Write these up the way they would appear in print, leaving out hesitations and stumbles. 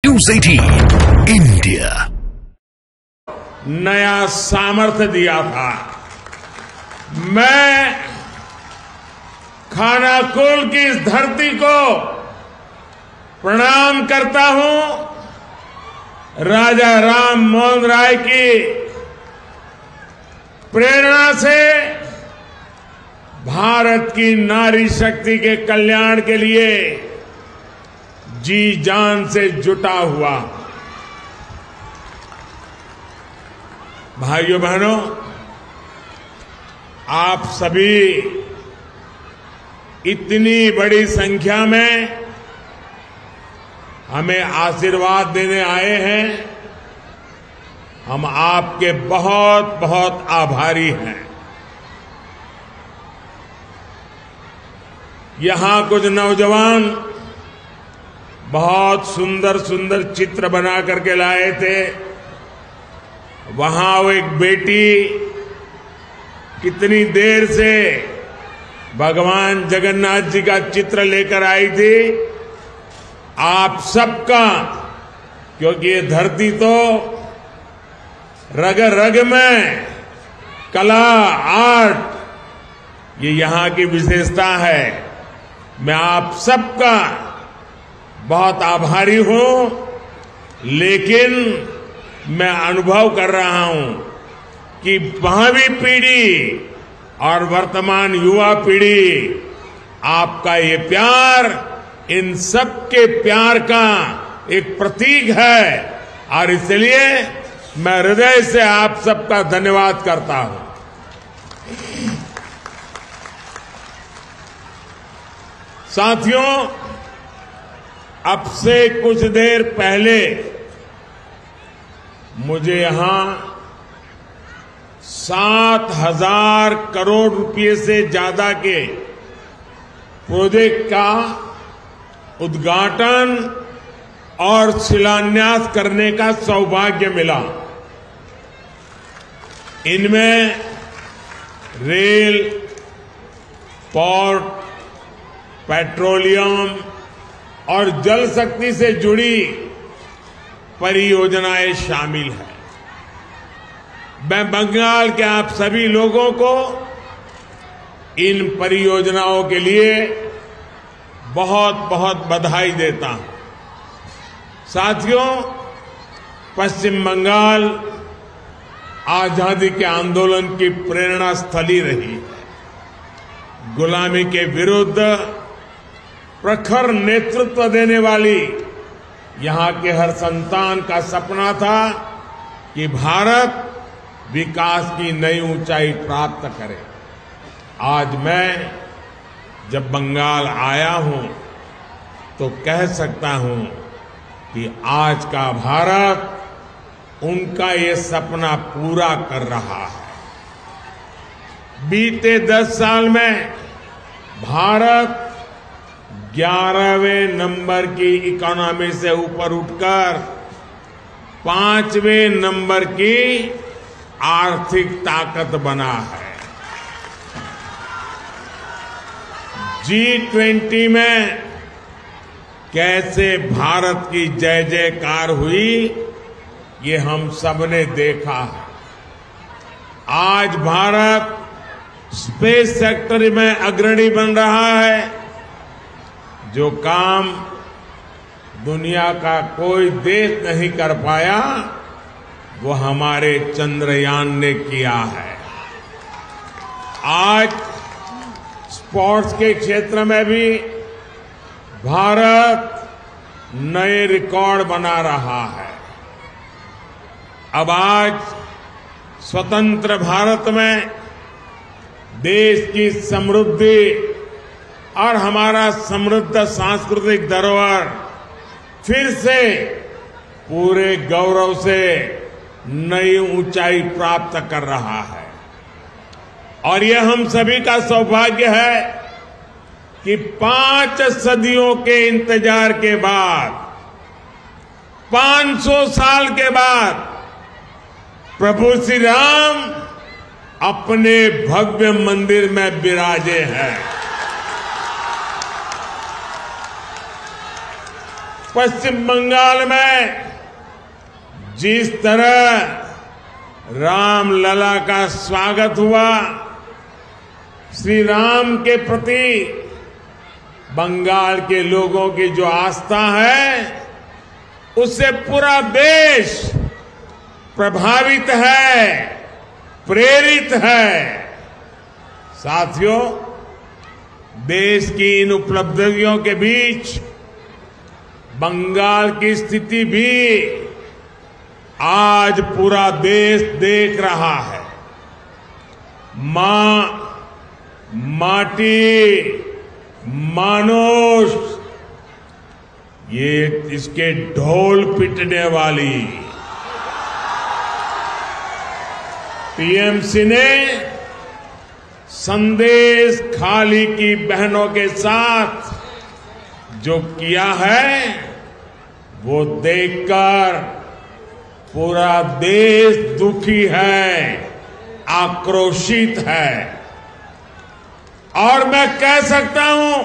News 18 India नया सामर्थ्य दिया था। मैं खानाकुल की इस धरती को प्रणाम करता हूं। राजा राम मोहन राय की प्रेरणा से भारत की नारी शक्ति के कल्याण के लिए जी जान से जुटा हुआ। भाइयों बहनों, आप सभी इतनी बड़ी संख्या में हमें आशीर्वाद देने आए हैं। हम आपके बहुत बहुत आभारी हैं। यहां कुछ नौजवान बहुत सुंदर सुंदर चित्र बना करके लाए थे। वहां वो एक बेटी कितनी देर से भगवान जगन्नाथ जी का चित्र लेकर आई थी। आप सबका, क्योंकि ये धरती तो रग रग में कला, आर्ट, ये यहां की विशेषता है। मैं आप सबका बहुत आभारी हूं, लेकिन मैं अनुभव कर रहा हूं कि भावी पीढ़ी और वर्तमान युवा पीढ़ी, आपका ये प्यार इन सबके प्यार का एक प्रतीक है और इसलिए मैं हृदय से आप सबका धन्यवाद करता हूं। साथियों, अब से कुछ देर पहले मुझे यहां 7,000 करोड़ रुपए से ज्यादा के प्रोजेक्ट का उद्घाटन और शिलान्यास करने का सौभाग्य मिला। इनमें रेल, पोर्ट, पेट्रोलियम और जल शक्ति से जुड़ी परियोजनाएं शामिल हैं। मैं बंगाल के आप सभी लोगों को इन परियोजनाओं के लिए बहुत बहुत बधाई देता हूं। साथियों, पश्चिम बंगाल आजादी के आंदोलन की प्रेरणा स्थली रही है। गुलामी के विरुद्ध प्रखर नेतृत्व देने वाली यहां के हर संतान का सपना था कि भारत विकास की नई ऊंचाई प्राप्त करे। आज मैं जब बंगाल आया हूं तो कह सकता हूं कि आज का भारत उनका ये सपना पूरा कर रहा है। बीते 10 साल में भारत 11वें नंबर की इकोनॉमी से ऊपर उठकर 5वें नंबर की आर्थिक ताकत बना है। G20 में कैसे भारत की जय जयकार हुई, ये हम सबने देखा है। आज भारत स्पेस सेक्टर में अग्रणी बन रहा है। जो काम दुनिया का कोई देश नहीं कर पाया, वो हमारे चंद्रयान ने किया है। आज स्पोर्ट्स के क्षेत्र में भी भारत नए रिकॉर्ड बना रहा है। अब आज स्वतंत्र भारत में देश की समृद्धि और हमारा समृद्ध सांस्कृतिक धरोहर फिर से पूरे गौरव से नई ऊंचाई प्राप्त कर रहा है। और यह हम सभी का सौभाग्य है कि 5 सदियों के इंतजार के बाद, 500 साल के बाद प्रभु श्री राम अपने भव्य मंदिर में विराजे हैं। पश्चिम बंगाल में जिस तरह रामलला का स्वागत हुआ, श्री राम के प्रति बंगाल के लोगों की जो आस्था है, उससे पूरा देश प्रभावित है, प्रेरित है। साथियों, देश की इन उपलब्धियों के बीच बंगाल की स्थिति भी आज पूरा देश देख रहा है। मां, माटी, मानुष, ये इसके ढोल पिटने वाली टीएमसी ने संदेश खाली की बहनों के साथ जो किया है, वो देखकर पूरा देश दुखी है, आक्रोशित है। और मैं कह सकता हूं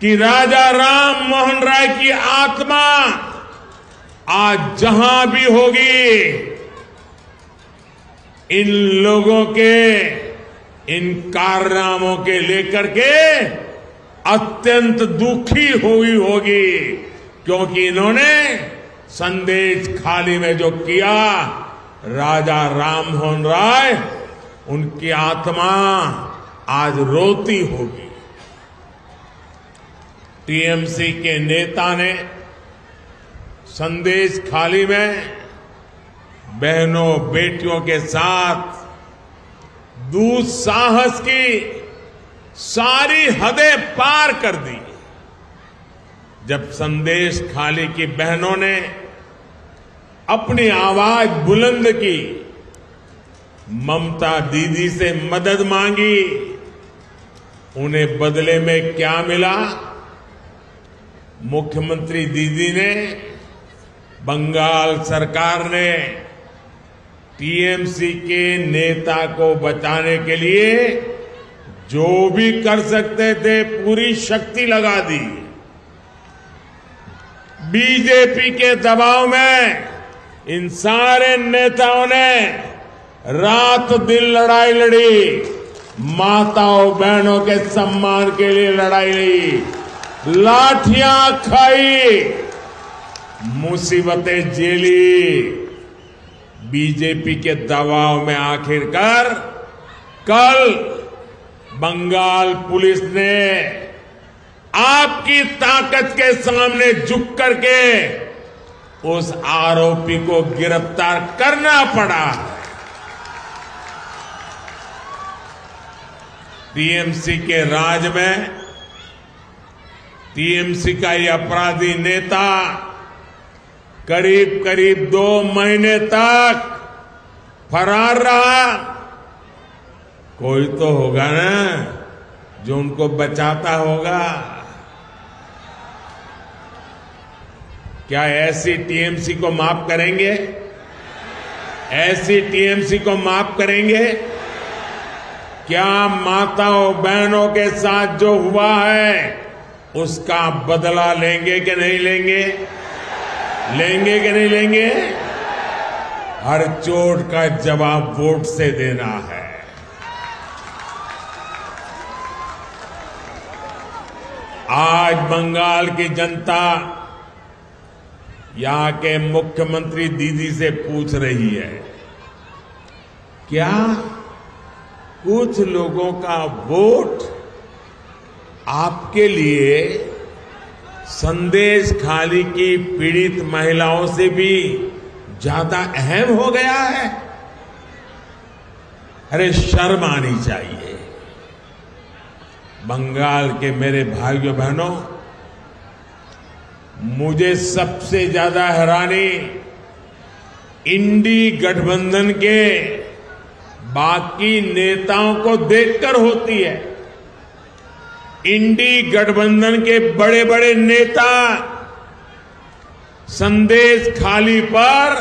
कि राजा राम मोहन राय की आत्मा आज जहां भी होगी, इन लोगों के इन कारनामों के लेकर के अत्यंत दुखी हुई होगी, क्योंकि इन्होंने संदेश खाली में जो किया, राजा राम मोहन राय, उनकी आत्मा आज रोती होगी। टीएमसी के नेता ने संदेश खाली में बहनों बेटियों के साथ दुस्साहस की सारी हदें पार कर दी। जब संदेश खाली की बहनों ने अपनी आवाज बुलंद की, ममता दीदी से मदद मांगी, उन्हें बदले में क्या मिला? मुख्यमंत्री दीदी ने, बंगाल सरकार ने टीएमसी के नेता को बचाने के लिए जो भी कर सकते थे, पूरी शक्ति लगा दी। बीजेपी के दबाव में इन सारे नेताओं ने रात दिन लड़ाई लड़ी, माताओं बहनों के सम्मान के लिए लड़ाई लड़ी, लाठियां खाई, मुसीबतें झेली। बीजेपी के दबाव में आखिरकार कल बंगाल पुलिस ने आपकी ताकत के सामने झुक करके उस आरोपी को गिरफ्तार करना पड़ा। टीएमसी के राज में टीएमसी का ये अपराधी नेता करीब करीब 2 महीने तक फरार रहा। कोई तो होगा ना जो उनको बचाता होगा। क्या ऐसी टीएमसी को माफ करेंगे? ऐसी टीएमसी को माफ करेंगे? क्या माताओं बहनों के साथ जो हुआ है उसका बदला लेंगे कि नहीं लेंगे? लेंगे कि नहीं लेंगे? हर चोट का जवाब वोट से देना है। आज बंगाल की जनता यहां के मुख्यमंत्री दीदी से पूछ रही है, क्या कुछ लोगों का वोट आपके लिए संदेश खाली की पीड़ित महिलाओं से भी ज्यादा अहम हो गया है? अरे शर्म आनी चाहिए। बंगाल के मेरे भाइयों बहनों, मुझे सबसे ज्यादा हैरानी इंडी गठबंधन के बाकी नेताओं को देखकर होती है। इंडी गठबंधन के बड़े बड़े नेता संदेश खाली पर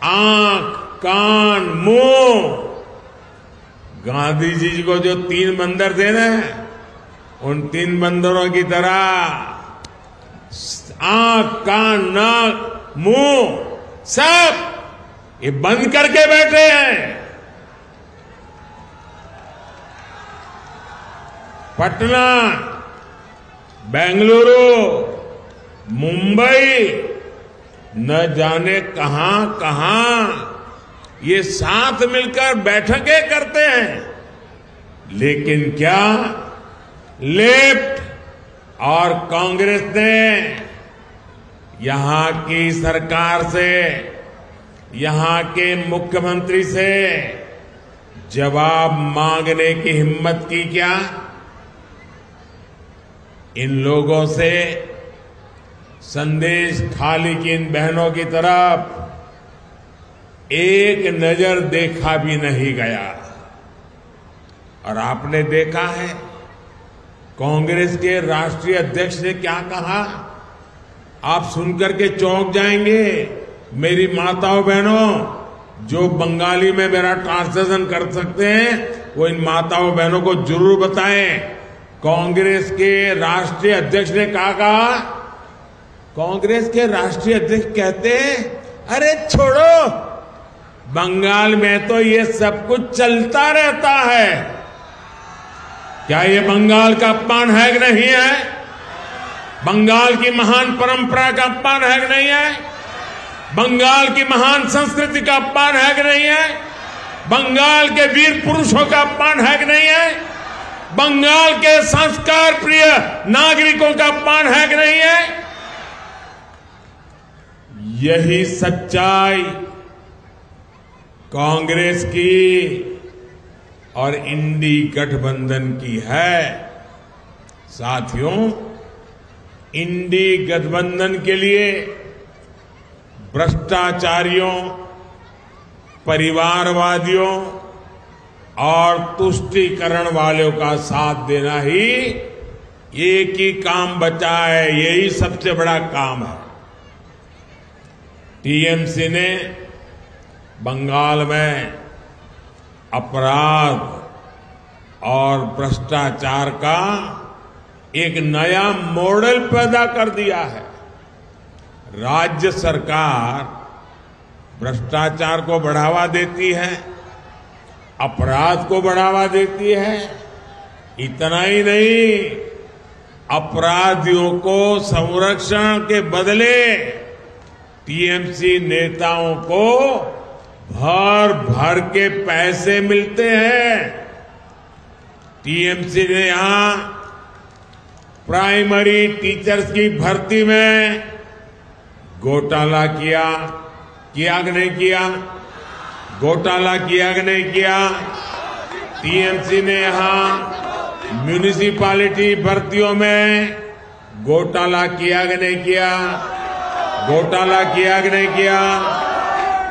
आंख, कान, मुंह, गांधी जी को जो 3 बंदर थे ना, उन 3 बंदरों की तरह आंख, कान, नाक, मुंह सब ये बंद करके बैठे हैं। पटना, बेंगलुरु, मुंबई, न जाने कहां कहां ये साथ मिलकर बैठकें करते हैं, लेकिन क्या लेफ्ट और कांग्रेस ने यहां की सरकार से, यहां के मुख्यमंत्री से जवाब मांगने की हिम्मत की क्या? इन लोगों से संदेश खाली की इन बहनों की तरफ एक नजर देखा भी नहीं गया। और आपने देखा है कांग्रेस के राष्ट्रीय अध्यक्ष ने क्या कहा, आप सुनकर के चौंक जाएंगे। मेरी माताओं बहनों, जो बंगाली में मेरा ट्रांसलेशन कर सकते हैं वो इन माताओं बहनों को जरूर बताएं। कांग्रेस के राष्ट्रीय अध्यक्ष ने कहा, कांग्रेस के राष्ट्रीय अध्यक्ष कहते हैं, अरे छोड़ो, बंगाल में तो ये सब कुछ चलता रहता है। क्या ये बंगाल का अपमान है कि नहीं है? बंगाल की महान परंपरा का अपमान है कि नहीं है? बंगाल की महान संस्कृति का अपमान है कि नहीं है? बंगाल के वीर पुरुषों का अपमान है कि नहीं है? बंगाल के संस्कार प्रिय नागरिकों का अपमान है कि नहीं है? यही सच्चाई कांग्रेस की और इंडी गठबंधन की है। साथियों, इंडी गठबंधन के लिए भ्रष्टाचारियों, परिवारवादियों और तुष्टीकरण वालों का साथ देना ही एक ही काम बचा है, यही सबसे बड़ा काम है। टीएमसी ने बंगाल में अपराध और भ्रष्टाचार का एक नया मॉडल पैदा कर दिया है। राज्य सरकार भ्रष्टाचार को बढ़ावा देती है, अपराध को बढ़ावा देती है। इतना ही नहीं, अपराधियों को संरक्षण के बदले टीएमसी नेताओं को भर भर के पैसे मिलते हैं। टीएमसी ने यहां प्राइमरी टीचर्स की भर्ती में घोटाला किया कि नहीं किया? घोटाला किया कि नहीं किया? टीएमसी ने यहां म्यूनिसिपैलिटी भर्तियों में घोटाला किया कि नहीं किया? घोटाला किया कि नहीं किया?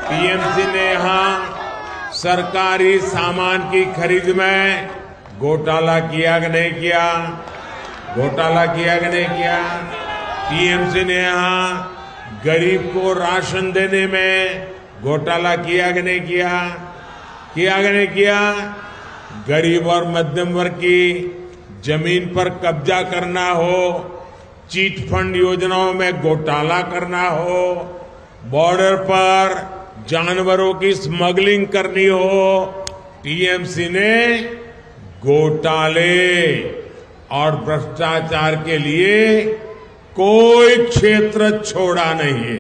टीएमसी ने यहां सरकारी सामान की खरीद में घोटाला किया कि नहीं किया? घोटाला किया कि नहीं किया? टीएमसी ने यहां गरीब को राशन देने में घोटाला किया कि नहीं किया? किया कि नहीं किया? गरीब और मध्यम वर्ग की जमीन पर कब्जा करना हो, चीट फंड योजनाओं में घोटाला करना हो, बॉर्डर पर जानवरों की स्मगलिंग करनी हो, टीएमसी ने घोटाले और भ्रष्टाचार के लिए कोई क्षेत्र छोड़ा नहीं है।